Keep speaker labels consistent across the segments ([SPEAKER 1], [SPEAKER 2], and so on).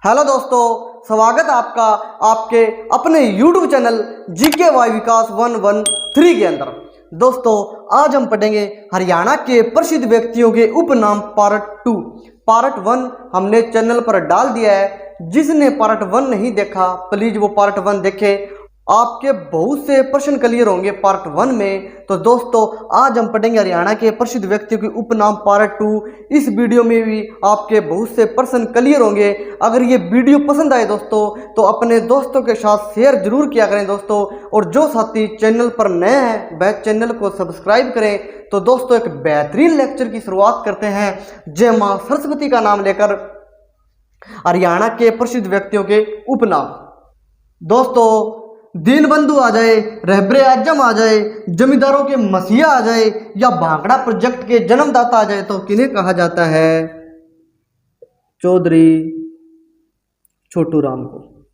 [SPEAKER 1] Hello दोस्तों, स्वागत है आपका आपके अपने YouTube चैनल GKY विकास 113 के अंदर। दोस्तों, आज हम पढ़ेंगे हरियाणा के प्रसिद्ध व्यक्तियों के उपनाम पार्ट 2। पार्ट 1 हमने चैनल पर डाल दिया है। जिसने पार्ट 1 नहीं देखा प्लीज वो पार्ट 1 देखे। आपके बहुत से प्रश्न क्लियर होंगे पार्ट 1 में। तो दोस्तों, आज हम पढ़ेंगे हरियाणा के प्रसिद्ध व्यक्तियों के उपनाम पार्ट 2। इस वीडियो में भी आपके बहुत से प्रश्न क्लियर होंगे। अगर ये वीडियो पसंद आए दोस्तों तो अपने दोस्तों के साथ शेयर जरूर किया करें दोस्तों। और जो साथी चैनल पर नए हैं वह चैनल को सब्सक्राइब करें। तो दोस्तों, एक बेहतरीन लेक्चर की शुरुआत करते हैं जय मां सरस्वती का नाम लेकर हरियाणा के प्रसिद्ध व्यक्तियों के उपनाम। दोस्तों, दीनबंधु आ जाए, रहबरे आजम आ जाए, जमींदारों के मसीहा आ जाए या भांगड़ा प्रोजेक्ट के जन्मदाता आ जाए तो किन्हें कहा जाता है? चौधरी छोटू राम को।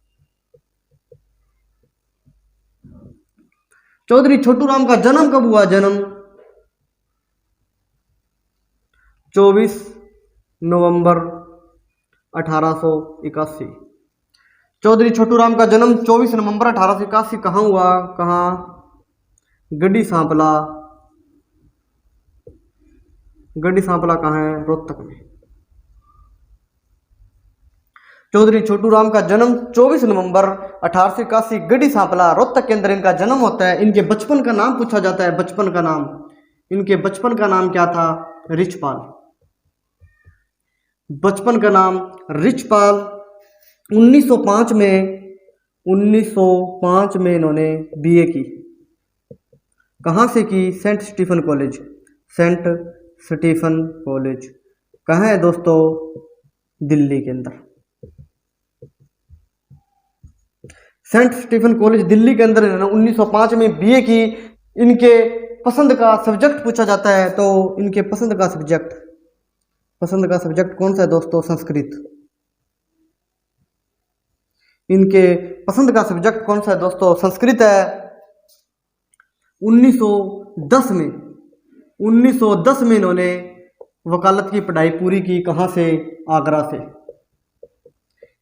[SPEAKER 1] चौधरी छोटू राम का जन्म कब हुआ? जन्म 24 नवंबर 1881। चौधरी छोटू राम का जन्म 24 नवंबर 1881 कहाँ हुआ? कहाँ? गढ़ी सांपला। गढ़ी सांपला कहाँ है? रोहतक में। चौधरी छोटू राम का जन्म 24 नवंबर 1881 गढ़ी सांपला रोहतक के अंदर इनका जन्म होता है। इनके बचपन का नाम पूछा जाता है। बचपन का नाम, इनके बचपन का नाम क्या था? रिचपाल। बचपन का नाम रिचपाल। 1905 में इन्होंने बीए की। कहाँ से की? Saint Stephen college. Saint Stephen college कहाँ है दोस्तों? दिल्ली के अंदर। सेंट स्टीफन कॉलेज दिल्ली के अंदर इन्होंने 1905 में बीए की। इनके पसंद का सब्जेक्ट पूछा जाता है तो इनके पसंद का सब्जेक्ट कौन सा है दोस्तों? संस्कृत। इनके पसंद का सब्जेक्ट कौन सा है दोस्तों? संस्कृत है। 1910 में इन्होंने वकालत की पढ़ाई पूरी की। कहाँ से? आगरा से।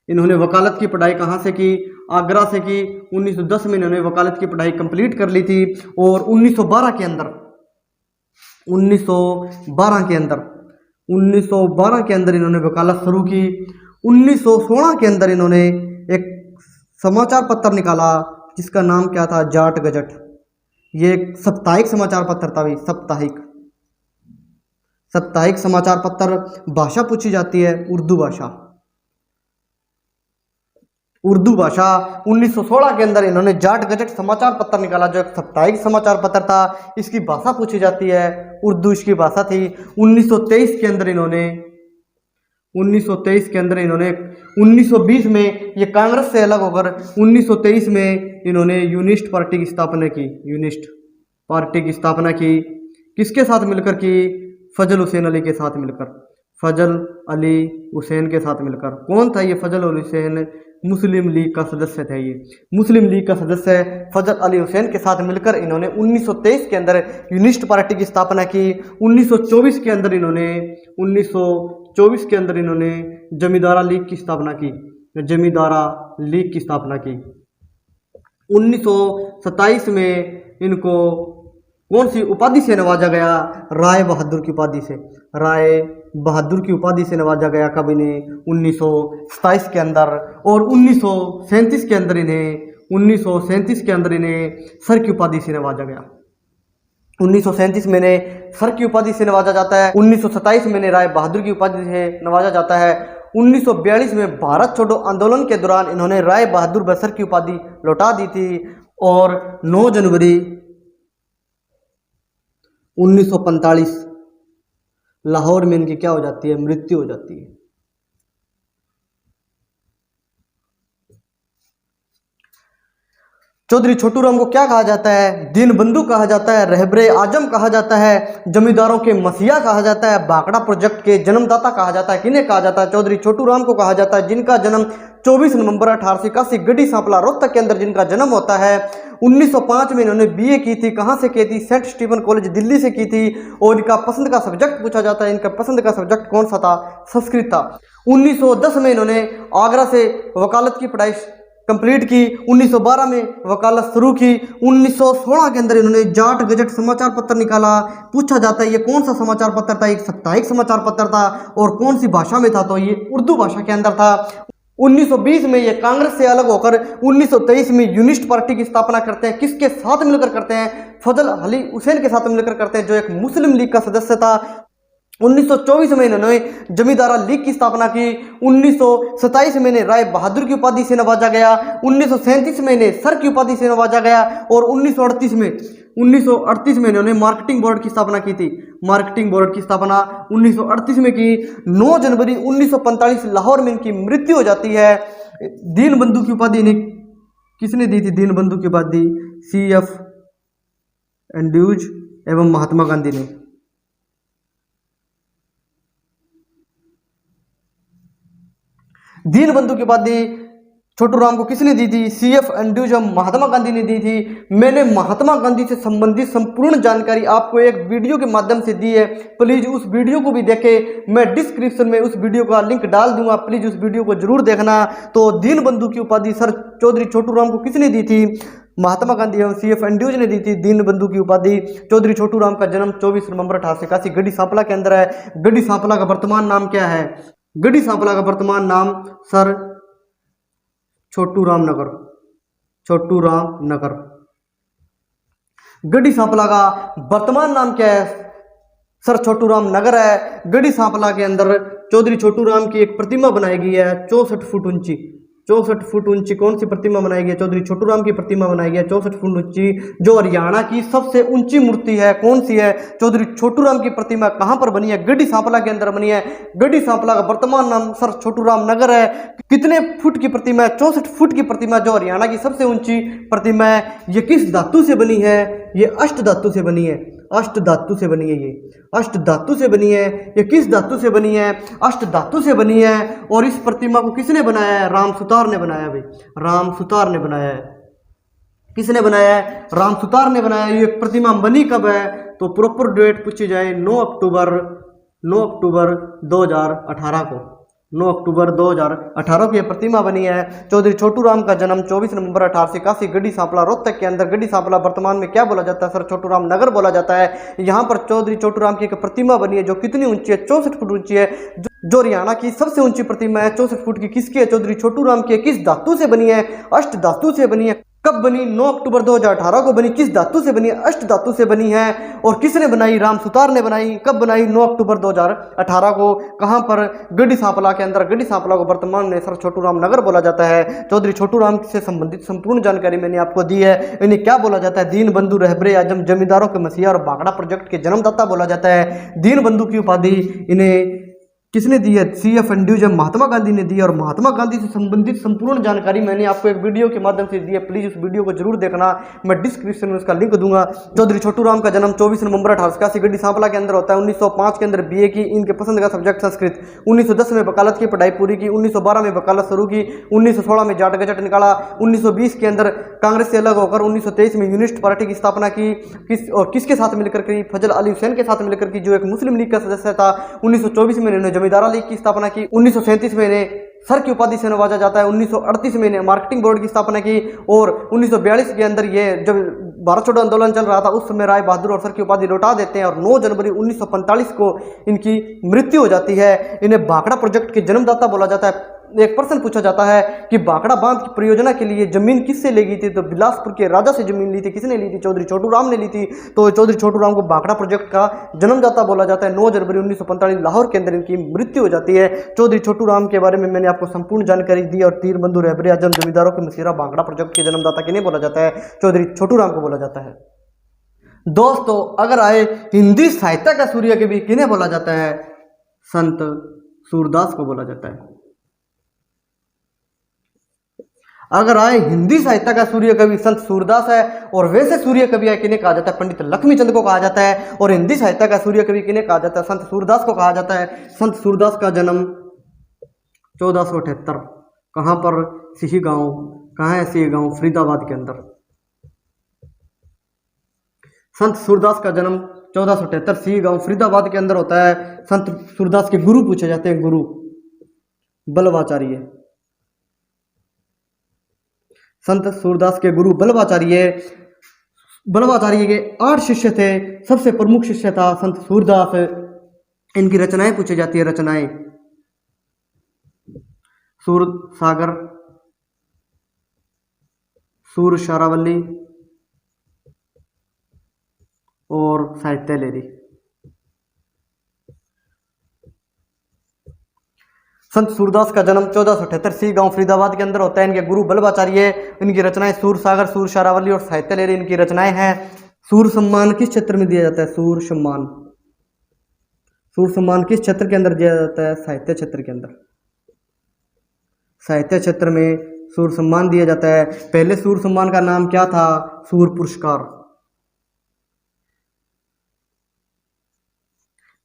[SPEAKER 1] इन्होंने वकालत की पढ़ाई कहाँ से की? आगरा से की। 1910 में इन्होंने वकालत की पढ़ाई कंप्लीट कर ली थी। और 1912 के अंदर इन्होंने वकालत शुरू की। 1916 के अंदर इन्होंने एक समाचार पत्र निकाला जिसका नाम क्या था? जाट गजट। ये एक साप्ताहिक समाचार पत्र था भाई। साप्ताहिक समाचार पत्र। भाषा पूछी जाती है उर्दू भाषा। 1916 के अंदर इन्होंने जाट गजट समाचार पत्र निकाला जो एक साप्ताहिक समाचार पत्र था। इसकी भाषा पूछी जाती है उर्दू, इसकी भाषा थी। 1923 के अंदर इन्होंने 1920 में ये कांग्रेस से अलग होकर 1923 में इन्होंने यूनिस्ट पार्टी की स्थापना की। किसके साथ मिलकर की? फजल हुसैन अली के साथ मिलकर। कौन था ये फजल अली हुसैन? मुस्लिम लीग का सदस्य थे। ये मुस्लिम लीग का सदस्य फजल अली हुसैन के साथ मिलकर इन्होंने 1923 के अंदर यूनिस्ट पार्टी की स्थापना की। 1924 के अंदर इन्होंने जमींदारा लीग की स्थापना की। 1927 में इनको कौन सी उपाधि से नवाजा गया? राय बहादुर की उपाधि से नवाजा गया। कब इन्हें? 1927 के अंदर। और 1937 के अंदर इन्हें सर की उपाधि से नवाजा गया। 1937 में इन्हें सर की उपाधि से नवाजा जाता है। 1927 में इन्हें राय बहादुर की उपाधि से नवाजा जाता है। 1942 में भारत छोड़ो आंदोलन के दौरान इन्होंने राय बहादुर व सर की उपाधि लौटा दी थी। और 9 जनवरी 1945 लाहौर में इनकी क्या हो जाती है? मृत्यु हो जाती है। चौधरी छोटू राम को क्या कहा जाता है? दीनबंधु कहा जाता है, रहबरे आजम कहा जाता है, जमींदारों के मसीहा कहा जाता है, भांगड़ा प्रोजेक्ट के जन्मदाता कहा जाता है। किन्हें कहा जाता है? चौधरी छोटू राम को कहा जाता है, जिनका जन्म 24 नवंबर 1881 गढ़ी सांपला रोहतक के अंदर जिनका जन्म होता है। 1905 में इन्होंने बीए की थी। कहाँ से की थी? सेंट स्टीफन कॉलेज दिल्ली से की थी। और इनका पसंद का सब्जेक्ट पूछा जाता है, इनका पसंद का सब्जेक्ट कौन सा था? संस्कृत था। 1910 में इन्होंने आगरा से वकालत की पढ़ाई कंप्लीट की। 1912 में वकालत शुरू की। 1916 के अंदर इन्होंने जाट गजट समाचार पत्र निकाला। पूछा जाता है ये कौन सा समाचार पत्र था? एक साप्ताहिक समाचार पत्र था। और कौन सी भाषा में था? तो ये उर्दू भाषा के अंदर था। 1920 में ये कांग्रेस से अलग होकर 1923 में यूनिस्ट पार्टी की स्थापना करते हैं। किसके साथ मिलकर करते हैं? फजल अली हुसैन के साथ मिलकर करते हैं, जो एक मुस्लिम लीग का सदस्य था। 1924 में इन्होंने जमींदारा लीग की स्थापना की। 1927 में इन्हें राय बहादुर की उपाधि से नवाजा गया। 1937 में इन्हें सर की उपाधि से नवाजा गया। और 1938 में इन्होंने मार्केटिंग बोर्ड की स्थापना की थी। मार्केटिंग बोर्ड की स्थापना 1938 में की। 9 जनवरी 1945 लाहौर में इनकी मृत्यु हो जाती है। दीन बंधु की उपाधि इन्हें किसने दी थी? दीन बंधु की उपाधि CF एंड्रूज एवं महात्मा गांधी ने। दीन बंधु की उपाधि छोटू राम को किसने दी थी? CF एंड्रूज महात्मा गांधी ने दी थी। मैंने महात्मा गांधी से संबंधित संपूर्ण जानकारी आपको एक वीडियो के माध्यम से दी है। प्लीज उस वीडियो को भी देखें। मैं डिस्क्रिप्शन में उस वीडियो का लिंक डाल दूंगा, प्लीज उस वीडियो को जरूर देखना। तो दीन बंधु की उपाधि सर चौधरी छोटू राम को किसने दी थी? महात्मा गांधी एवं CF एंड्रूज ने दी थी दीन बंधु की उपाधि। चौधरी छोटू राम का जन्म 24 नवंबर 1881 गढ़ी सांपला के अंदर है। गढ़ी सांपला का वर्तमान नाम क्या है? गढ़ी सांपला का वर्तमान नाम सर छोटू राम नगर। छोटू राम नगर। गढ़ी सांपला का वर्तमान नाम क्या है? सर छोटू राम नगर है। गढ़ी सांपला के अंदर चौधरी छोटू राम की एक प्रतिमा बनाई गई है 64 फुट ऊंची। 64 फुट ऊंची कौन सी प्रतिमा बनाई गई है? चौधरी छोटू राम की प्रतिमा बनाई गई है 64 फुट ऊंची, जो हरियाणा की सबसे ऊंची मूर्ति है। कौन सी है? चौधरी छोटू राम की प्रतिमा कहां पर बनी है? गढ़ी सांपला के अंदर बनी है। गढ़ी सांपला का वर्तमान नाम सर छोटू राम नगर है। कितने फुट की प्रतिमा है? 64 फुट की प्रतिमा, जो हरियाणा की सबसे ऊंची प्रतिमा है। ये किस धातु से बनी है? ये अष्ट धातु से बनी है। अष्ट धातु से बनी है। ये अष्ट धातु से बनी है। ये किस धातु से बनी है? अष्ट धातु से बनी है। और इस प्रतिमा को किसने बनाया है? राम सुतार ने बनाया भाई। राम सुतार ने बनाया है। किसने बनाया है? राम सुतार ने बनाया है। ये प्रतिमा बनी कब है? तो प्रॉपर डेट पूछी जाए 9 अक्टूबर 2018 को। 9 अक्टूबर 2018 को यह प्रतिमा बनी है। चौधरी छोटू राम का जन्म 24 नवंबर 1881 गढ़ी सांपला रोहतक के अंदर। गढ़ी सांपला वर्तमान में क्या बोला जाता है? सर छोटू राम नगर बोला जाता है। यहाँ पर चौधरी छोटू राम की एक प्रतिमा बनी है, जो कितनी ऊंची है? 64 फुट ऊंची है, जो हरियाणा की सबसे ऊंची प्रतिमा है। 64 फुट की किसकी है? चौधरी छोटू राम की। किस धातु से बनी है? अष्ट धातु से बनी है। कब बनी? 9 अक्टूबर 2018 को बनी। किस धातु से बनी है? अष्ट धातु से बनी है। और किसने बनाई? राम सुतार ने बनाई। कब बनाई? 9 अक्टूबर 2018 को। कहां पर? गढ़ी सांपला के अंदर। गढ़ी सांपला को वर्तमान में सर छोटू राम नगर बोला जाता है। चौधरी छोटू राम से संबंधित संपूर्ण जानकारी मैंने आपको दी है। इन्हें क्या बोला जाता है? दीन बंधु रहबरे आजम, जमींदारों के मसीहा और भाखड़ा प्रोजेक्ट के जन्मदाता बोला जाता है। दीन बंधु की उपाधि इन्हें किसने दी है? CF एंड्रूज महात्मा गांधी ने दी है। और महात्मा गांधी से संबंधित संपूर्ण जानकारी मैंने आपको एक वीडियो के माध्यम से दी है। प्लीज उस वीडियो को जरूर देखना, मैं डिस्क्रिप्शन में उसका लिंक दूंगा। चौधरी छोटू राम का जन्म 24 नवंबर 1881 गढ़ी सांपला के अंदर होता है। 1905 के अंदर BA की। इनके पसंद का सब्जेक्ट संस्कृत। 1910 में वकालत की पढ़ाई पूरी की। 1912 में वकालत शुरू की। 1916 में जाट गजट निकाला। 1920 के अंदर कांग्रेस से अलग होकर 1923 में यूनिस्ट पार्टी की स्थापना की। किसके साथ मिलकर की? फजल अली हुसैन के साथ मिलकर की, जो एक मुस्लिम लीग का सदस्य था। 1924 में इन्होंने जमींदारा लीग की स्थापना की। 1937 में इन्हें सर की उपाधि से नवाजा जाता है। 1938 में इन्हें मार्केटिंग बोर्ड की स्थापना की। और 1942 के अंदर ये जब भारत छोड़ो आंदोलन चल रहा था, उस समय राय बहादुर और सर की उपाधि लौटा देते हैं। और 9 जनवरी 1945 को इनकी मृत्यु हो जाती है। इन्हें भाखड़ा प्रोजेक्ट के जन्मदाता बोला जाता है। एक प्रश्न पूछा जाता है कि भाखड़ा बांध की परियोजना के लिए जमीन किससे ली गई थी? तो बिलासपुर के राजा से जमीन ली थी। किसने ली थी? चौधरी छोटू राम ने ली थी। तो चौधरी छोटू राम को भाखड़ा प्रोजेक्ट का जन्मदाता बोला जाता है। 9 जनवरी 1945 लाहौर के अंदर इनकी मृत्यु हो जाती है। चौधरी छोटू राम के बारे में मैंने आपको संपूर्ण जानकारी दी। और दीन बंधु रहबरे आजम, जमींदारों के मसीहा, भाखड़ा प्रोजेक्ट के जन्मदाता किन्हें बोला जाता है? चौधरी छोटू राम को बोला जाता है। दोस्तों, अगर आए हिंदी साहित्य का सूर्य कवि किन्हें बोला जाता है? संत सूरदास को बोला जाता है। अगर आए हिंदी साहित्य का सूर्य कवि संत सूरदास है। और वैसे सूर्य कवि है किन्हें कहा जाता है? पंडित लक्ष्मीचंद को कहा जाता है। और हिंदी साहित्य का सूर्य कवि किन्हें कहा जाता है? संत सूरदास को कहा जाता है। संत सूरदास का जन्म 1478 कहाँ पर? सिही गांव। कहाँ है सिही गांव? फरीदाबाद के अंदर। संत सूरदास का जन्म 1478 सी गांव फरीदाबाद के अंदर होता है। संत सूरदास के गुरु पूछे जाते हैं, गुरु बल्लभाचार्य। संत सूरदास के गुरु बल्लभाचार्य। बल्लभाचार्य के 8 शिष्य थे, सबसे प्रमुख शिष्य था संत सूरदास। इनकी रचनाएं पूछी जाती है, रचनाएं सूर सागर, सूर शारावली और साहित्य लेरी। संत सूरदास का जन्म 1478 सी गांव फरीदाबाद के अंदर होता है। इनके गुरु बल्लभाचार्य। इनकी रचनाएं सूर सागर, सूर शारावली और साहित्य लेरी इनकी रचनाएं हैं। सूर सम्मान किस क्षेत्र में दिया जाता है? सूर सम्मान, सूर सम्मान किस क्षेत्र के अंदर दिया जाता है? साहित्य क्षेत्र के अंदर। साहित्य क्षेत्र में सूर सम्मान दिया जाता है। पहले सूर सम्मान का नाम क्या था? सूर पुरस्कार।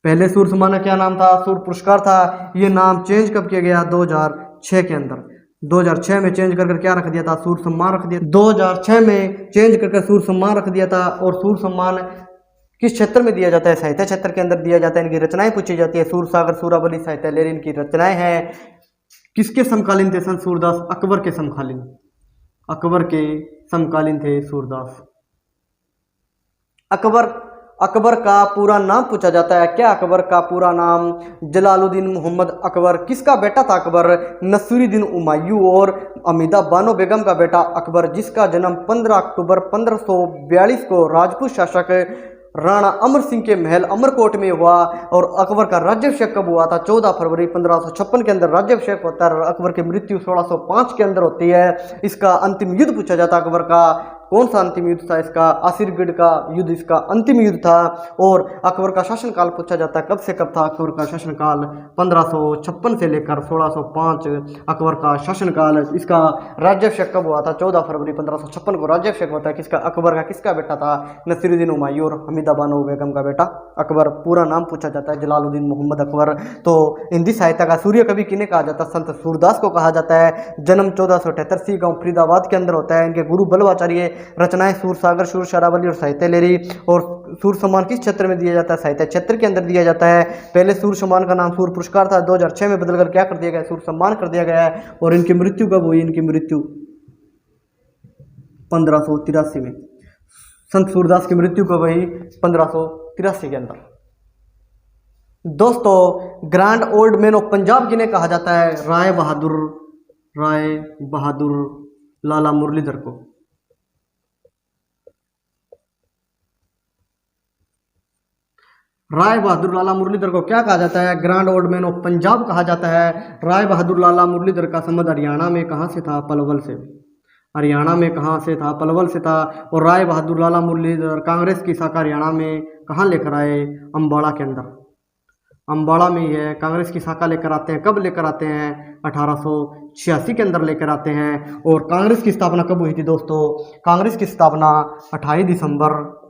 [SPEAKER 1] पहले सूर सम्मान का क्या नाम था? सूर पुरस्कार था। ये नाम चेंज कब किया गया? 2006 के अंदर। 2006 में चेंज कर क्या रख दिया था? सूर सम्मान रख दिया। 2006 में चेंज कर सूर सम्मान रख दिया था। और सूर सम्मान किस क्षेत्र में दिया जाता है? साहित्य क्षेत्र के अंदर दिया जाता है। इनकी रचनाएं पूछी जाती है। सूर सागर, सूरावली, साहित्य लेरी इनकी रचनाएं हैं। किसके समकालीन थे संत सूरदास? अकबर के समकालीन। अकबर के समकालीन थे सूरदास। अकबर का पूरा नाम पूछा जाता है। क्या अकबर का पूरा नाम? जलालुद्दीन मोहम्मद अकबर। किसका बेटा था अकबर? नसीरुद्दीन हुमायूं और हमीदा बानो बेगम का बेटा अकबर, जिसका जन्म 15 अक्टूबर 1542 को राजपूत शासक राणा अमर सिंह के महल अमरकोट में हुआ। और अकबर का राज्याभिषेक कब हुआ था? 14 फरवरी 1556 के अंदर राज्याभिषेक होता है। अकबर की मृत्यु 1605 के अंदर होती है। इसका अंतिम युद्ध पूछा जाता है अकबर का। कौन सा अंतिम युद्ध था इसका? आसिरगढ़ का युद्ध इसका अंतिम युद्ध था। और अकबर का शासनकाल पूछा जाता है, कब से कब था अकबर का शासनकाल? 1556 से लेकर 1605 अकबर का शासनकाल। इसका राज्याभिषेक कब हुआ था? 14 फरवरी 1556 को राज्याभिषेक होता है। किसका? अकबर का। किसका बेटा था? नसीरुद्दीन हुमायूं और हमीदा बानो बेगम का बेटा अकबर। पूरा नाम पूछा जाता है जलालुद्दीन मोहम्मद अकबर। तो हिंदी साहित्य का सूर्य कवि किन्हें कहा जाता है? संत सूरदास को कहा जाता है। जन्म 1478 सी गांव फरीदाबाद के अंदर होता है। इनके गुरु बल्लभाचार्य। रचनाएं सूर सागर, सूर शारावली और साहित्य लेरी। और सूर सम्मान किस क्षेत्र में दिया जाता है? साहित्य क्षेत्र के अंदर दिया जाता है। पहले सूर सम्मान का नाम सूर पुरस्कार था, 2006 में बदलकर क्या कर दिया गया? सूर सम्मान कर दिया गया है। और इनकी मृत्यु कब हुई? इनकी मृत्यु 1583 में। संत सूरदास की मृत्यु कब हुई? 1583 के अंदर। दोस्तों, grand old man of Punjab किन्हें कहा जाता है? राय बहादुर लाला मुरलीधर को। राय बहादुर लाला मुरलीधर को क्या कहा जाता है? Grand old man of Punjab कहा जाता है। राय बहादुर लाला मुरलीधर का संबंध हरियाणा में कहाँ से था? पलवल से। हरियाणा में कहाँ से था? पलवल से था। और राय बहादुर लाला मुरलीधर कांग्रेस की शाखा हरियाणा में कहाँ लेकर आए? अम्बाड़ा के अंदर। अम्बाड़ा में ही है, कांग्रेस की शाखा लेकर आते हैं। कब लेकर आते हैं? 1886 के अंदर लेकर आते हैं। और कांग्रेस की स्थापना कब हुई थी दोस्तों? कांग्रेस की स्थापना 28 दिसंबर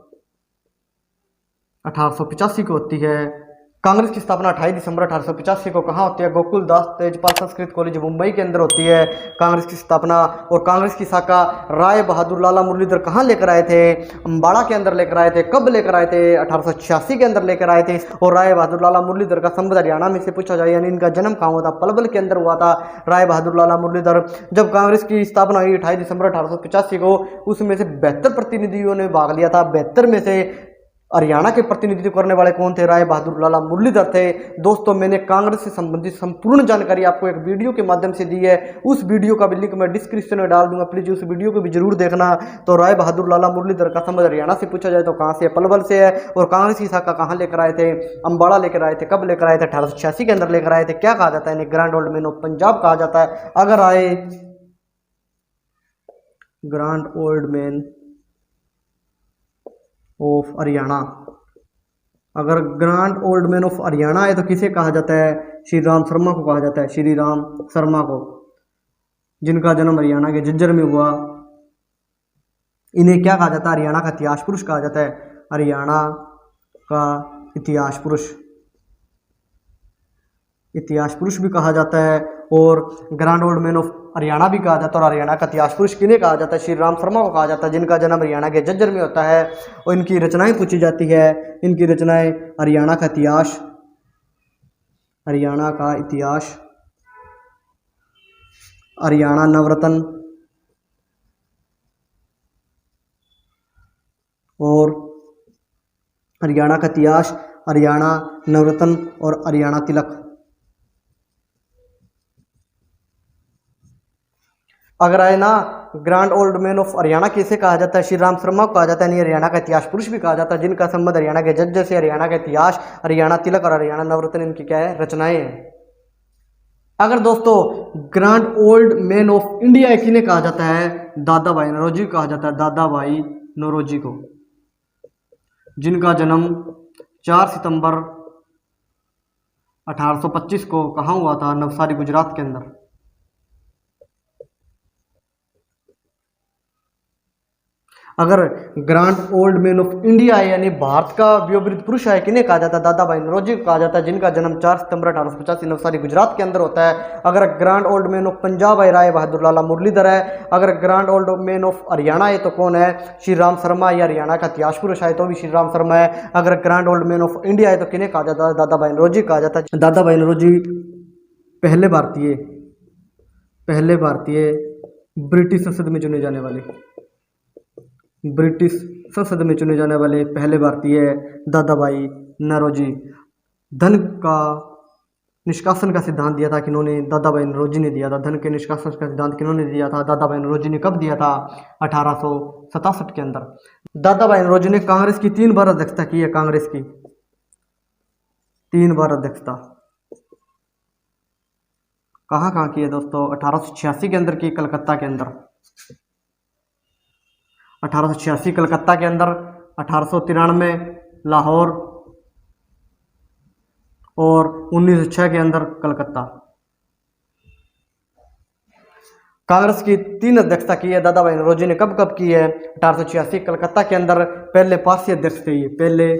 [SPEAKER 1] 1885 को होती है। कांग्रेस की स्थापना 28 दिसंबर 1885 को कहाँ होती है? गोकुल दास तेजपाल संस्कृत कॉलेज मुंबई के अंदर होती है कांग्रेस की स्थापना। और कांग्रेस की शाखा राय बहादुर लाला मुरलीधर कहाँ लेकर आए थे? अम्बाड़ा के अंदर लेकर आए थे। कब लेकर आए थे? 1886 के अंदर लेकर आए थे। और राय बहादुर लाला मुरलीधर का संबंध हरियाणा में से पूछा जाए, यानी इनका जन्म कहाँ हुआ था? पलवल के अंदर हुआ था राय बहादुर लाला मुरलीधर। जब कांग्रेस की स्थापना हुई 28 दिसंबर 1885 को, उसमें से 72 प्रतिनिधियों ने भाग लिया था। 72 में से हरियाणा के प्रतिनिधित्व करने वाले कौन थे? राय बहादुर लाला मुरलीधर थे। दोस्तों, मैंने कांग्रेस से संबंधित संपूर्ण जानकारी आपको एक वीडियो के माध्यम से दी है। उस वीडियो का भी लिंक मैं डिस्क्रिप्शन में डाल दूंगा, प्लीज उस वीडियो को भी जरूर देखना। तो राय बहादुर लाला मुरलीधर का संबंध हरियाणा से पूछा जाए तो कहाँ से? पलवल से है। और कांग्रेस की शाखा कहाँ लेकर आए थे? अम्बाड़ा लेकर आए थे। कब लेकर आए थे? 1886 के अंदर लेकर आए थे। क्या कहा जाता है इन्हें? Grand old man of Punjab कहा जाता है। अगर आए grand old man of Haryana, अगर grand old man of Haryana है तो किसे कहा जाता है? श्री राम शर्मा को कहा जाता है। श्री राम शर्मा को, जिनका जन्म हरियाणा के झज्जर में हुआ। इन्हें क्या कहा जाता है? हरियाणा का इतिहास पुरुष कहा जाता है। हरियाणा का इतिहास पुरुष भी कहा जाता है। और grand old man of Haryana भी कहा जाता है। और हरियाणा का इतिहास पुरुष किन्हें कहा जाता है? श्री राम शर्मा को कहा जाता है, जिनका जन्म हरियाणा के झज्जर में होता है। और इनकी रचनाएं पूछी जाती है। इनकी रचनाएं हरियाणा का इतिहास, हरियाणा का इतिहास, हरियाणा नवरत्न और हरियाणा का इतिहास, हरियाणा नवरत्न और हरियाणा तिलक। अगर आए ना grand old man of Haryana किसे कहा जाता है? श्री राम शर्मा को कहा जाता है। नहीं, हरियाणा का इतिहास पुरुष भी कहा जाता है, जिनका संबंध हरियाणा के जज्जर से। हरियाणा का इतिहास, हरियाणा तिलक और हरियाणा नवरत्न इनकी क्या है? रचनाएं हैं। अगर दोस्तों grand old man of India किन्हें कहा जाता है? दादा भाई नौरोजी को कहा जाता है, दादा भाई नौरोजी को, जिनका जन्म 4 सितंबर 1825 को कहाँ हुआ था? नवसारी गुजरात के अंदर। अगर grand old man of India है यानी भारत का व्यवहारिक पुरुष है, किन्हें कहा जाता है? दादा भाई नौरोजी को कहा जाता है, जिनका जन्म 4 सितंबर 1885 नवसारी गुजरात के अंदर होता है। अगर grand old man of Punjab है, राय बहादुर लाला मुरलीधर है। अगर grand old man of Haryana है तो कौन है? श्री राम शर्मा। या हरियाणा का इतिहास पुरुष है तो भी श्री राम शर्मा है। अगर grand old man of India है तो किन्हें कहा जाता है? दादा भाई नौरोजी कहा जाता है। दादा भाई नौरोजी पहले भारतीय ब्रिटिश संसद में चुने जाने वाले, ब्रिटिश संसद में चुने जाने वाले पहले भारतीय दादा भाई नौरोजी। धन का निष्कासन का सिद्धांत दिया था किन्होंने? दादा भाई नौरोजी ने दिया था। धन के निष्कासन का सिद्धांत किन्होंने दिया था? दादा भाई नौरोजी ने। कब दिया था? 1867 के अंदर। दादा भाई नौरोजी ने कांग्रेस की 3 बार अध्यक्षता की है। कांग्रेस की 3 बार अध्यक्षता कहाँ कहाँ की है दोस्तों? 1886 के अंदर की, कलकत्ता के अंदर। 1886 कलकत्ता के अंदर, 1893 लाहौर और 1906 के अंदर कलकत्ता। कांग्रेस की 3 अध्यक्षता की है दादा भाई नौरोजी ने। कब कब की है? 1886 कलकत्ता के अंदर। पहले पारसी अध्यक्ष थे ये, पहले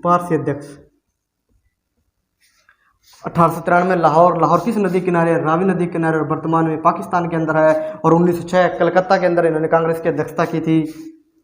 [SPEAKER 1] पारसी अध्यक्ष। 1893 लाहौर, लाहौर किस नदी किनारे? रावी नदी किनारे और वर्तमान में पाकिस्तान के अंदर है। और 1906 कलकत्ता के अंदर इन्होंने कांग्रेस की अध्यक्षता की थी।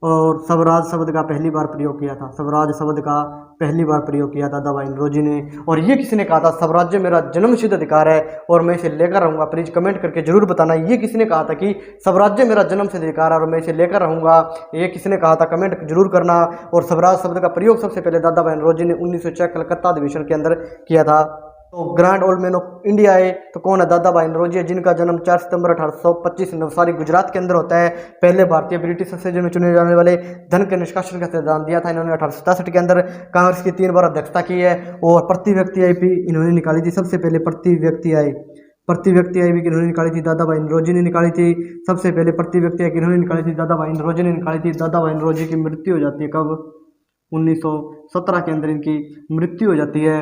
[SPEAKER 1] और स्वराज शब्द का पहली बार प्रयोग किया था। स्वराज शब्द का पहली बार प्रयोग किया था दादा भाई नौरोजी ने। और ये किसने कहा था? स्वराज्य मेरा जन्मसिद्ध अधिकार है और मैं इसे लेकर रहूंगा। प्लीज कमेंट करके जरूर बताना ये किसने कहा था कि स्वराज्य मेरा जन्मसिद्ध अधिकार है और मैं इसे लेकर रहूंगा। ये किसने कहा था? कमेंट जरूर करना। और स्वराज शब्द का प्रयोग सबसे पहले दादा भाई नौरोजी ने 1906 कलकत्ता अधिवेशन के अंदर किया था। तो grand old man of India है तो कौन है? दादा भाई नौरोजी है, जिनका जन्म 4 सितंबर 1825 नवसारी गुजरात के अंदर होता है। पहले भारतीय ब्रिटिश संसद में चुने जाने वाले। धन के निष्कासन का सिद्धांत दिया था इन्होंने 1867 के अंदर। कांग्रेस की 3 बार अध्यक्षता की है। और प्रति व्यक्ति आय भी इन्होंने निकाली थी। सबसे पहले प्रति व्यक्ति आय भी किन्होंने निकाली थी? दादा भाई नौरोजी ने निकाली थी। सबसे पहले प्रति व्यक्ति आय किन्होंने निकाली थी? दादा भाई नौरोजी ने निकाली थी। दादा भाई नौरोजी की मृत्यु हो जाती है कब? 1917 के अंदर इनकी मृत्यु हो जाती है।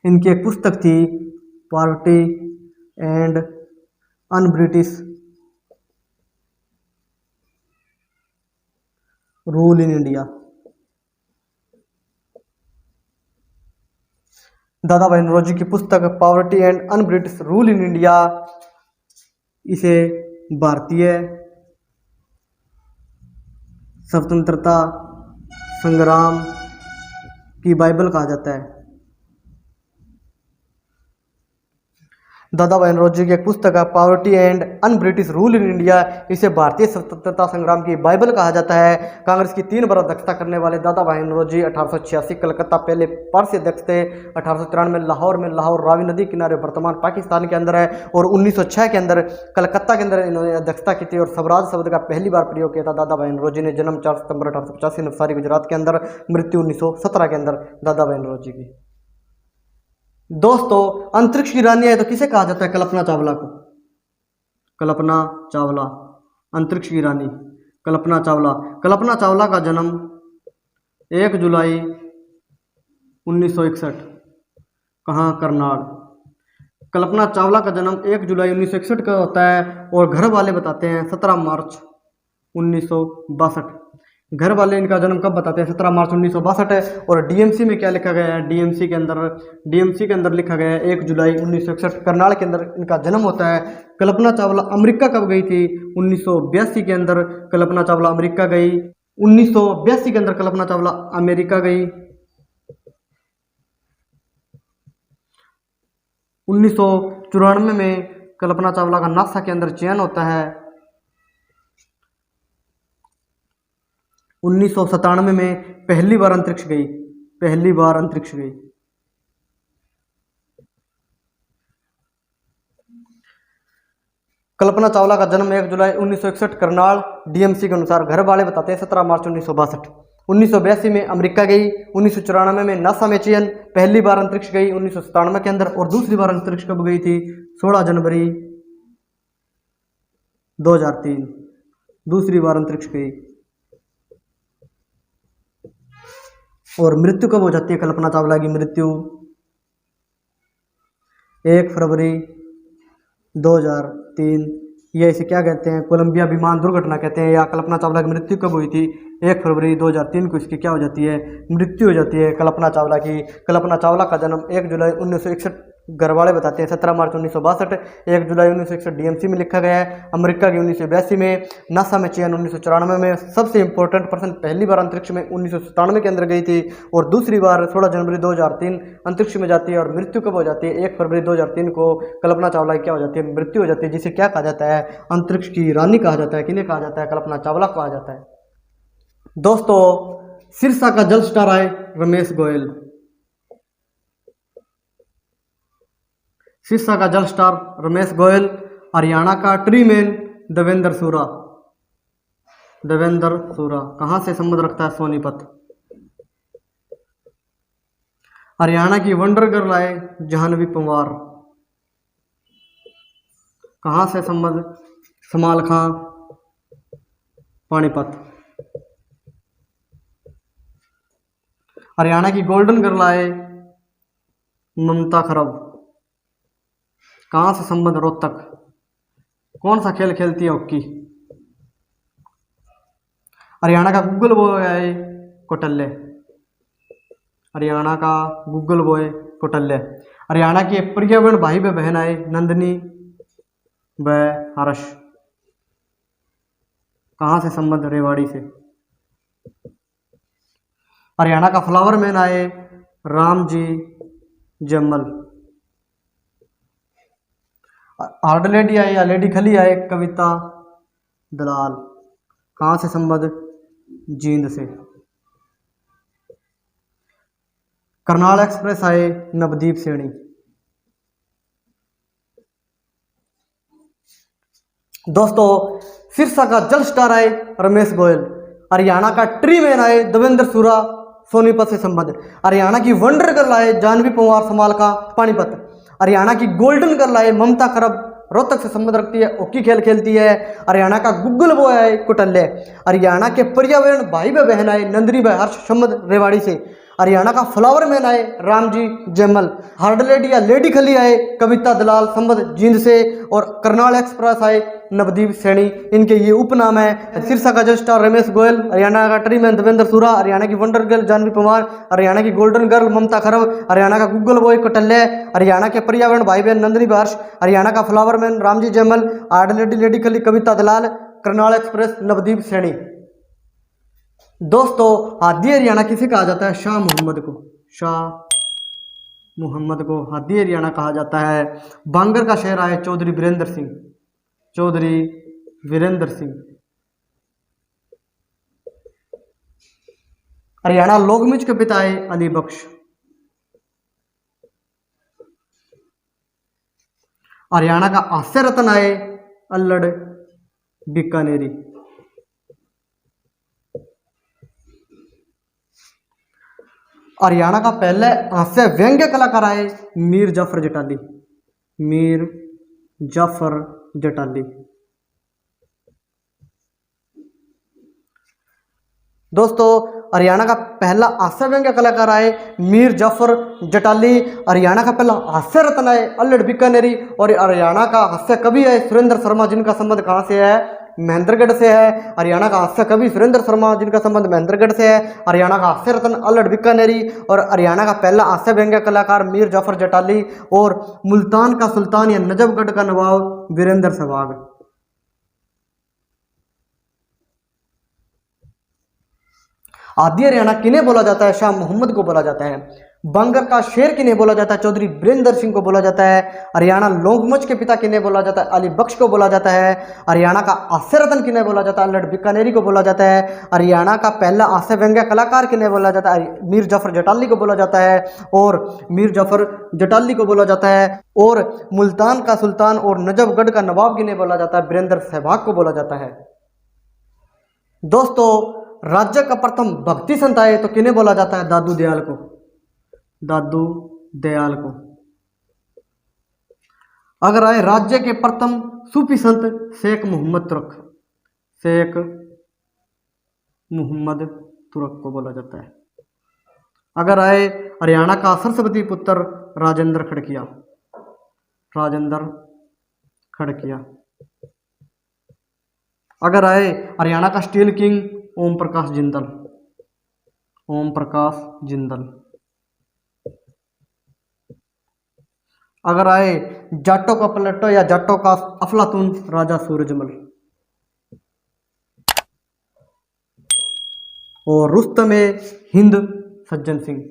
[SPEAKER 1] इनकी एक पुस्तक थी poverty and un British rule in India. दादा भाई नौरोजी की पुस्तक poverty and un British rule in India, इसे भारतीय स्वतंत्रता संग्राम की बाइबल कहा जाता है। दादा भाई नौरोजी की एक पुस्तक है poverty and un British rule in India, इसे भारतीय स्वतंत्रता संग्राम की बाइबल कहा जाता है। कांग्रेस की 3 बार अध्यक्षता करने वाले दादा भाई नौरोजी 1886 कलकत्ता पहले पारसी अध्यक्ष थे। 1893 लाहौर में, लाहौर रावी नदी किनारे वर्तमान पाकिस्तान के अंदर है। और 1906 के अंदर कलकत्ता के अंदर इन्होंने अध्यक्षता की थी। और स्वराज शब्द का पहली बार प्रयोग किया था दादा भाई नौरोजी ने। जन्म 4 सितंबर 1885 नवसारी गुजरात के अंदर। मृत्यु 1917 के अंदर दादा भाई नौरोजी की। दोस्तों अंतरिक्ष की रानी है तो किसे कहा जाता है? कल्पना चावला को। कल्पना चावला अंतरिक्ष की रानी, कल्पना चावला। कल्पना चावला का जन्म 1 जुलाई 1961 कहाँ? करनाल। कल्पना चावला का जन्म 1 जुलाई 1961 का होता है। और घर वाले बताते हैं 17 मार्च 1962। घर वाले इनका जन्म कब बताते हैं? 17 मार्च 1962 है। और डीएमसी में क्या लिखा गया है? डीएमसी के अंदर लिखा गया है 1 जुलाई 1961। करनाल के अंदर इनका जन्म होता है। कल्पना चावला अमेरिका कब गई थी? 1982 के अंदर कल्पना चावला अमेरिका गई। 1982 के अंदर कल्पना चावला अमेरिका गई। 1994 में कल्पना चावला का नासा के अंदर चयन होता है। 1997 में पहली बार अंतरिक्ष गई। कल्पना चावला का जन्म 1 जुलाई 1961 करनाल। डीएमसी के अनुसार घर वाले बताते हैं 17 मार्च 1962। 1982 में अमेरिका गई। 1994 में नासा में चयन, पहली बार अंतरिक्ष गई 1997 के अंदर। और दूसरी बार अंतरिक्ष कब गई थी? 16 जनवरी 2003 दूसरी बार अंतरिक्ष गई। और मृत्यु कब हो जाती है कल्पना चावला की? मृत्यु 1 फरवरी 2003। ये इसे क्या कहते हैं? कोलंबिया विमान दुर्घटना कहते हैं। या कल्पना चावला की मृत्यु कब हुई थी? 1 फरवरी 2003 को इसकी क्या हो जाती है? मृत्यु हो जाती है कल्पना चावला की। कल्पना चावला का जन्म 1 जुलाई 1961 घर वाले बताते हैं 17 मार्च 1962। 1 जुलाई 1961 डीएमसी में लिखा गया है। अमेरिका की 1982 में, नासा में चयन 1994 में। सबसे इंपॉर्टेंट पर्सन, पहली बार अंतरिक्ष में 1997 के अंदर गई थी और दूसरी बार 16 जनवरी 2003 अंतरिक्ष में जाती है। और मृत्यु कब हो जाती है? 1 फरवरी 2003 को कल्पना चावला की क्या हो जाती है? मृत्यु हो जाती है, जिसे क्या कहा जाता है? अंतरिक्ष की रानी कहा जाता है। किन्हें कहा जाता है? कल्पना चावला को कहा जाता है। दोस्तों, सिरसा का जल स्टार आए रमेश गोयल। सिरसा का जल स्टार रमेश गोयल। हरियाणा का ट्री मैन देवेंद्र सूरा। कहाँ से संबंध रखता है? सोनीपत। हरियाणा की वंडर गर्ल आए जाह्नवी पंवार। कहाँ से संबंध? समाल खां, पानीपत। हरियाणा की गोल्डन गर्ल आए ममता खरब। कहाँ से संबंध? रोहतक। कौन सा खेल खेलती है? हॉकी। हरियाणा का गूगल बॉय आए कौटल्य। हरियाणा के पर्यावरण भाई व बहन आए नंदिनी व हर्ष। कहाँ से संबंध? रेवाड़ी से। हरियाणा का फ्लावर मैन आए रामजी जम्मल। हार्ड लेडी आए या लेडी खली आए कविता दलाल। कहाँ से संबंध? जींद से। करनाल एक्सप्रेस आए नवदीप सैनी। दोस्तों, सिरसा का जल स्टार आए रमेश गोयल। हरियाणा का ट्री मैन आए देवेंद्र सूरा, सोनीपत से संबंध। हरियाणा की वंडर गर्ल आए जाह्नवी पंवार, समाल का, पानीपत। हरियाणा की गोल्डन गर्ल आए ममता खरब, रोहतक से संबंध रखती है, हॉकी खेल खेलती है। हरियाणा का गूगल बॉय आए कुटल्य। हरियाणा के पर्यावरण भाई व बहन आए नंदिनी भाई हर्ष, संबंध रेवाड़ी से। हरियाणा का फ्लावर मैन आए रामजी जैमल। हार्ड लेडी या लेडी खली आए कविता दलाल, संबंध जींद से। और करनाल एक्सप्रेस आए नवदीप सैनी। इनके ये उपनाम है। सिरसा का जल स्टार रमेश गोयल, हरियाणा का ट्री मैन देवेंद्र सूरा, हरियाणा की वंडर गर्ल जाह्नवी पंवार, हरियाणा की गोल्डन गर्ल ममता खरब, हरियाणा का गूगल बॉय कौटल्य, हरियाणा के पर्यावरण भाई बहन नंदिनी हर्ष, हरियाणा का flower man Ramji Jaimal, hard lady lady खली कविता दलाल, करनाल एक्सप्रेस नवदीप सैनी। दोस्तों, हादी हरियाणा किसे कहा जाता है? शाह मुहम्मद को हादी हरियाणा कहा जाता है। बांगर का शहर आए चौधरी वीरेंद्र सिंह। हरियाणा लोकमिच के पिता आए अली बख्श। हरियाणा का हास्य रत्न आए अल्लड़ बीकानेरी। हरियाणा का पहले हास्य व्यंग्य कलाकार आए मीर जाफर जटाली। दोस्तों, हरियाणा का पहला हास्य व्यंग्य कलाकार आए मीर जाफर जटाली। हरियाणा का पहला हास्य रत्न आए अल्लड़ बीकानेरी। और हरियाणा का हास्य कवि है सुरेंद्र शर्मा, जिनका संबंध कहाँ से है? महेंद्रगढ़ से है। हरियाणा का हास्य कवि सुरेंद्र शर्मा जिनका संबंध महेंद्रगढ़ से है। हरियाणा का हास्य रत्न अल्लड़ बीकानेरी। और हरियाणा का पहला हास्य व्यंग्य कलाकार मीर जाफर जटाली। और मुल्तान का सुल्तान या नजफगढ़ का नवाब वीरेंद्र सहवाग। आदि हरियाणा किन्हें बोला जाता है? शाह मोहम्मद को बोला जाता है। बंगर का शेर किन्हें बोला जाता है? चौधरी बीरेंद्र सिंह को बोला जाता है। हरियाणा लोंगमच के पिता किन्हें बोला जाता है? अली बख्श को बोला जाता है। हरियाणा का हास्य रत्न किन्हें बोला जाता है? अल्लड़ बीकानेरी को बोला जाता है। हरियाणा का पहला हास्य व्यंग्य कलाकार किन्हें बोला जाता है? मीर जाफर जटाली को बोला जाता है। और मीर जाफर जटाली को बोला जाता है। और मुल्तान का सुल्तान और नजफगढ़ का नवाब किन्हें बोला जाता है? वीरेंद्र सहवाग को बोला जाता है। दोस्तों, राज्य का प्रथम भक्ति संत आए तो किन्हें बोला जाता है? दादू दयाल को। दादू दयाल को। अगर आए राज्य के प्रथम सूफी संत, शेख मोहम्मद तुरक। शेख मोहम्मद तुरक को बोला जाता है। अगर आए हरियाणा का सरस्वती पुत्र, राजेंद्र खड़किया। राजेंद्र खड़किया। अगर आए हरियाणा का स्टील किंग, ओम प्रकाश जिंदल। ओम प्रकाश जिंदल। अगर आए जाटों का पलटो या जाटों का अफलातून, राजा सूरजमल। और रुस्तम हिंद, सज्जन सिंह।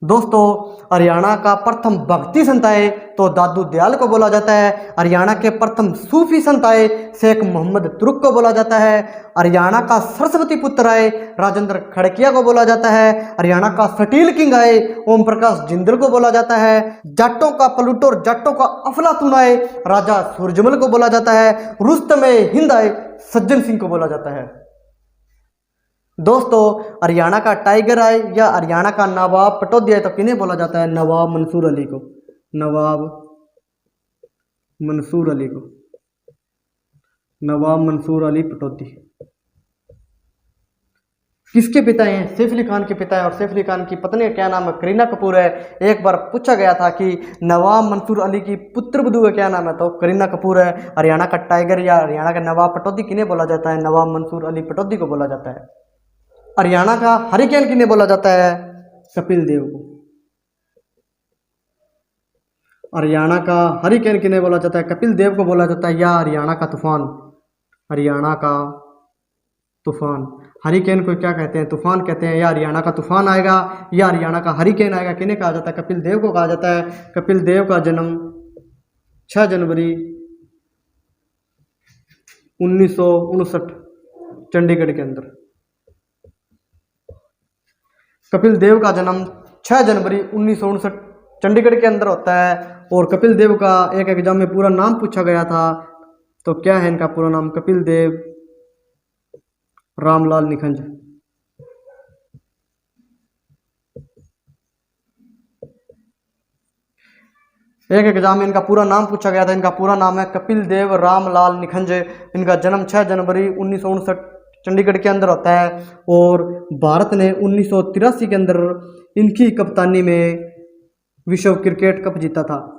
[SPEAKER 1] दोस्तों, हरियाणा का प्रथम भक्ति संत आए तो दादू दयाल को बोला जाता है। हरियाणा के प्रथम सूफी संत आए, शेख मोहम्मद तुरुक को बोला जाता है। हरियाणा का सरस्वती पुत्र आए, राजेंद्र खड़किया को बोला जाता है। हरियाणा का स्टील किंग आए, ओम प्रकाश जिंदल को बोला जाता है। जाटों का पलूटो और जाटों का अफलातून आए, राजा सूरजमल को बोला जाता है। रुस्तम हिंद आए, सज्जन सिंह को बोला जाता है। दोस्तों, हरियाणा का टाइगर आए या हरियाणा का नवाब पटौदी आए तो किन्हें बोला जाता है? नवाब मंसूर अली को। नवाब मंसूर अली को। नवाब मंसूर अली पटौदी किसके पिता हैं? सैफ अली खान के पिता हैं। और सैफ अली खान की पत्नी का क्या नाम है? करीना कपूर है। एक बार पूछा गया था कि नवाब मंसूर अली की पुत्र वधू का क्या नाम है, तो करीना कपूर है। हरियाणा का टाइगर या हरियाणा का नवाब पटौदी किन्हें बोला जाता है? नवाब मंसूर अली पटौदी को बोला जाता है। हरियाणा का हरिकेन किन्हें बोला जाता है? कपिल देव को। हरियाणा का हरिकेन किन्हें बोला जाता है? कपिल देव को बोला जाता है। या हरियाणा का तूफान। हरियाणा का तूफान। हरिकेन को क्या कहते हैं? तूफान कहते हैं। या हरियाणा का तूफान आएगा या हरियाणा का हरिकेन आएगा, किन्हें कहा जाता है? कपिल देव को कहा जाता है। कपिल देव का जन्म 6 जनवरी 1959 चंडीगढ़ के अंदर। कपिल देव का जन्म 6 जनवरी 1959 चंडीगढ़ के अंदर होता है। और कपिल देव का एक एग्जाम में पूरा नाम पूछा गया था, तो क्या है इनका पूरा नाम? कपिल देव रामलाल निखंज। एक एग्जाम में इनका पूरा नाम पूछा गया था। इनका पूरा नाम है कपिल देव रामलाल निखंज। इनका जन्म 6 जनवरी 1959 चंडीगढ़ के अंदर होता है। और भारत ने 1983 के अंदर इनकी कप्तानी में विश्व क्रिकेट कप जीता था।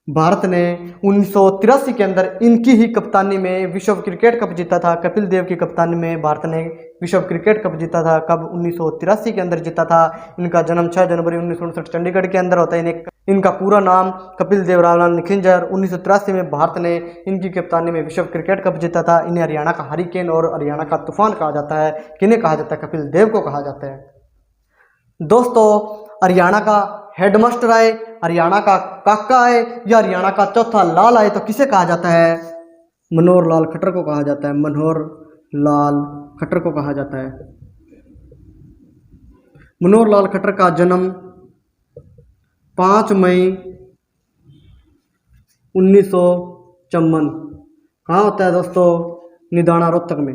[SPEAKER 1] भारत ने 1983 के अंदर इनकी ही कप्तानी में विश्व क्रिकेट कप जीता था। कपिल देव की कप्तानी में भारत ने विश्व क्रिकेट कप जीता था। कब? 1983 के अंदर जीता था। इनका जन्म 6 जनवरी 1959 चंडीगढ़ के अंदर होता है। इनका पूरा नाम कपिल देव रामलाल निखंज। 1983 में भारत ने इनकी कप्तानी में विश्व क्रिकेट कप जीता था। इन्हें हरियाणा का हरिकेन और हरियाणा का तूफान कहा जाता है। किन्हें कहा जाता है? कपिल देव को कहा जाता है। दोस्तों, हरियाणा का हेडमास्टर आए, हरियाणा का काका आए या हरियाणा का चौथा लाल आए तो किसे कहा जाता है? मनोहर लाल खट्टर को कहा जाता है। मनोहर लाल खट्टर को कहा जाता है। मनोहर लाल खट्टर का जन्म 5 मई 1954 कहाँ होता है दोस्तों? निदाना रोहतक में।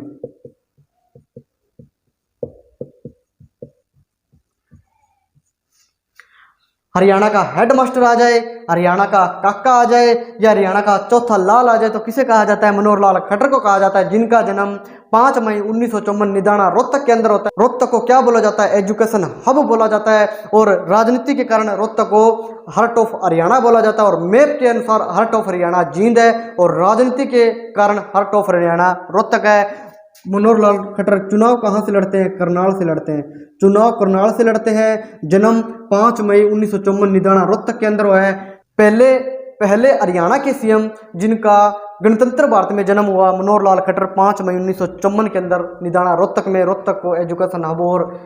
[SPEAKER 1] हरियाणा का हेडमास्टर आ जाए, हरियाणा का काका आ जाए या हरियाणा का चौथा लाल आ जाए तो किसे कहा जाता है? मनोहर लाल खट्टर को कहा जाता है, जिनका जन्म 5 मई 1954 निदाना रोहतक के अंदर होता है। रोहतक को क्या बोला जाता है? एजुकेशन हब बोला जाता है। और राजनीति के कारण रोहतक को हार्ट ऑफ हरियाणा बोला जाता है। और मैप के अनुसार हार्ट ऑफ हरियाणा जींद है और राजनीति के कारण हार्ट ऑफ हरियाणा रोहतक है। मनोहर लाल खट्टर चुनाव कहाँ से लड़ते हैं? करनाल से लड़ते हैं। चुनाव करनाल से लड़ते हैं। जन्म 5 मई 1954 निदाना रोहतक के अंदर हुआ है। पहले हरियाणा के सीएम जिनका गणतंत्र भारत में जन्म हुआ, मनोहर लाल खट्टर 5 मई 1954 के अंदर निदाना रोहतक में। रोहतक को एजुकेशन हब और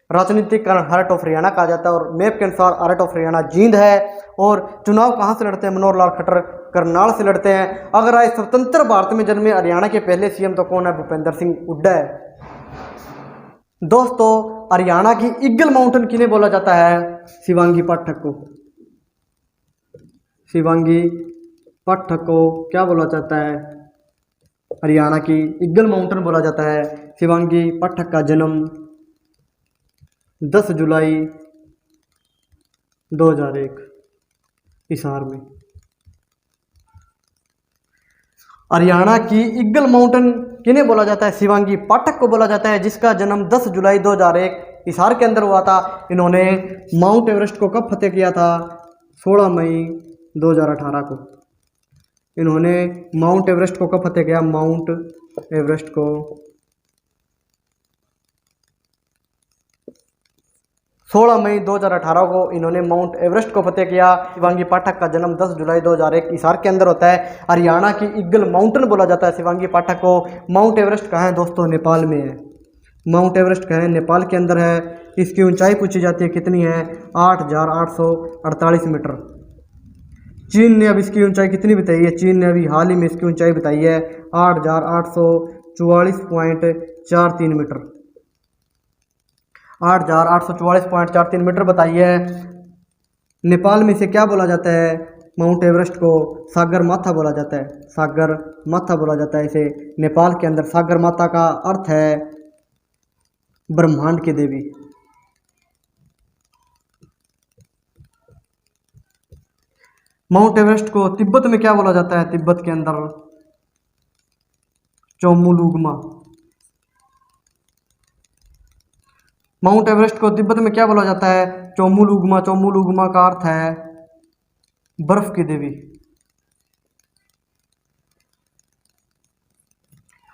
[SPEAKER 1] राजनीतिक कारण हार्ट ऑफ हरियाणा कहा जाता है। और मैप के अनुसार हार्ट ऑफ हरियाणा जींद है। और चुनाव कहाँ से लड़ते हैं? मनोहर लाल खट्टर करनाल से लड़ते हैं। अगर आए स्वतंत्र भारत में जन्मे हरियाणा के पहले सीएम तो कौन है? भूपेंद्र सिंह हुड्डा है। दोस्तों, हरियाणा की ईगल माउंटेन किन्हें बोला जाता है? शिवांगी पाठक को। शिवांगी पाठक को क्या बोला जाता है? हरियाणा की ईगल माउंटेन बोला जाता है। शिवांगी पाठक का जन्म 10 जुलाई 2001 हिसार में। हरियाणा की ईगल माउंटेन किन्हें बोला जाता है? शिवांगी पाठक को बोला जाता है, जिसका जन्म 10 जुलाई 2001 हिसार के अंदर हुआ था। इन्होंने माउंट एवरेस्ट को कब फतेह किया था? 16 मई 2018 को। इन्होंने माउंट एवरेस्ट को कब फतेह किया? माउंट एवरेस्ट को 16 मई 2018 को इन्होंने माउंट एवरेस्ट को फतेह किया। शिवांगी पाठक का जन्म 10 जुलाई 2001 हिसार के अंदर होता है। हरियाणा की ईगल माउंटेन बोला जाता है शिवांगी पाठक को। माउंट एवरेस्ट कहाँ है दोस्तों? नेपाल में है। माउंट एवरेस्ट कहाँ है? नेपाल के अंदर है। इसकी ऊंचाई पूछी जाती है, कितनी है? 8,848 मीटर। चीन ने अब इसकी ऊंचाई कितनी बताई है? चीन ने अभी हाल ही में इसकी ऊंचाई बताई है 8,844.43 मीटर। 8,844.43 मीटर बताई है। नेपाल में इसे क्या बोला जाता है? माउंट एवरेस्ट को सागर माथा बोला जाता है। सागर माथा बोला जाता है इसे नेपाल के अंदर। सागर माता का अर्थ है ब्रह्मांड की देवी। माउंट एवरेस्ट को तिब्बत में क्या बोला जाता है? तिब्बत के अंदर चोमुलुंगमा। माउंट एवरेस्ट को तिब्बत में क्या बोला जाता है? चोमुलुंगमा। चोमुलुंगमा का अर्थ है बर्फ की देवी।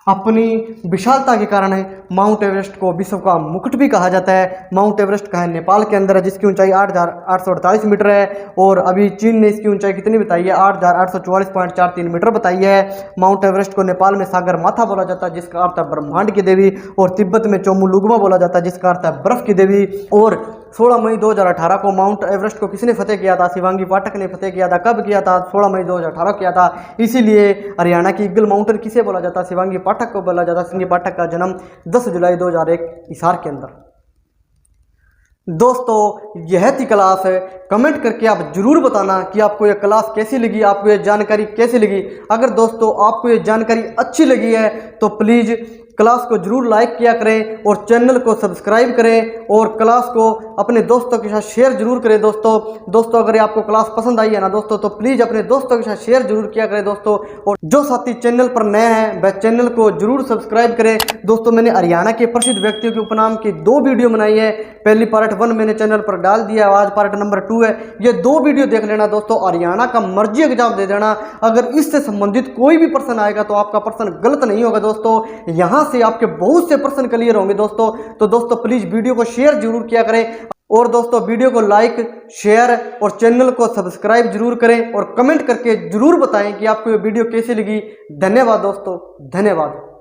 [SPEAKER 1] अपनी विशालता के कारण माउंट एवरेस्ट को विश्व का मुकुट भी कहा जाता है। माउंट एवरेस्ट का है नेपाल के अंदर है, जिसकी ऊंचाई 8,848 मीटर है। और अभी चीन ने इसकी ऊंचाई कितनी बताई है? 8,844.43 मीटर बताई है। माउंट एवरेस्ट को नेपाल में सागर माथा बोला जाता है, जिसका अर्थ है ब्रह्मांड की देवी। और तिब्बत में चोमुलुंगमा बोला जाता है, जिसका अर्थ है बर्फ की देवी। और 16 मई 2018 को माउंट एवरेस्ट को किसने फतेह किया था? शिवांगी पाठक ने फतेह किया था। कब किया था? 16 मई 2018 किया था। इसीलिए हरियाणा की ईगल माउंटेन किसे बोला जाता है? शिवांगी पाठक को बोला जाता है। शिवांगी पाठक का जन्म 10 जुलाई 2001 हिसार के अंदर। दोस्तों, यह थी क्लास है। कमेंट करके आप जरूर बताना कि आपको यह क्लास कैसी लगी, आपको यह जानकारी कैसी लगी। अगर दोस्तों आपको यह जानकारी अच्छी लगी है तो प्लीज़ क्लास को जरूर लाइक किया करें और चैनल को सब्सक्राइब करें और क्लास को अपने दोस्तों के साथ शेयर जरूर करें। दोस्तों अगर आपको क्लास पसंद आई है ना दोस्तों, तो प्लीज़ अपने दोस्तों के साथ शेयर जरूर किया करें दोस्तों। और जो साथी चैनल पर नए हैं वह चैनल को जरूर सब्सक्राइब करें। दोस्तों, मैंने हरियाणा के प्रसिद्ध व्यक्तियों के उपनाम की 2 वीडियो बनाई है। पहली पार्ट 1 मैंने चैनल पर डाल दिया, आज पार्ट नंबर 2 है। ये 2 वीडियो देख लेना दोस्तों। हरियाणा का मर्जी एग्जाम दे देना। अगर इससे संबंधित कोई भी प्रश्न आएगा तो आपका प्रश्न गलत नहीं होगा दोस्तों। यहाँ से आपके बहुत से प्रश्न क्लियर होंगे दोस्तों। तो दोस्तों प्लीज वीडियो को शेयर जरूर किया करें और दोस्तों वीडियो को लाइक शेयर और चैनल को सब्सक्राइब जरूर करें और कमेंट करके जरूर बताएं कि आपको ये वीडियो कैसी लगी। धन्यवाद दोस्तों, धन्यवाद।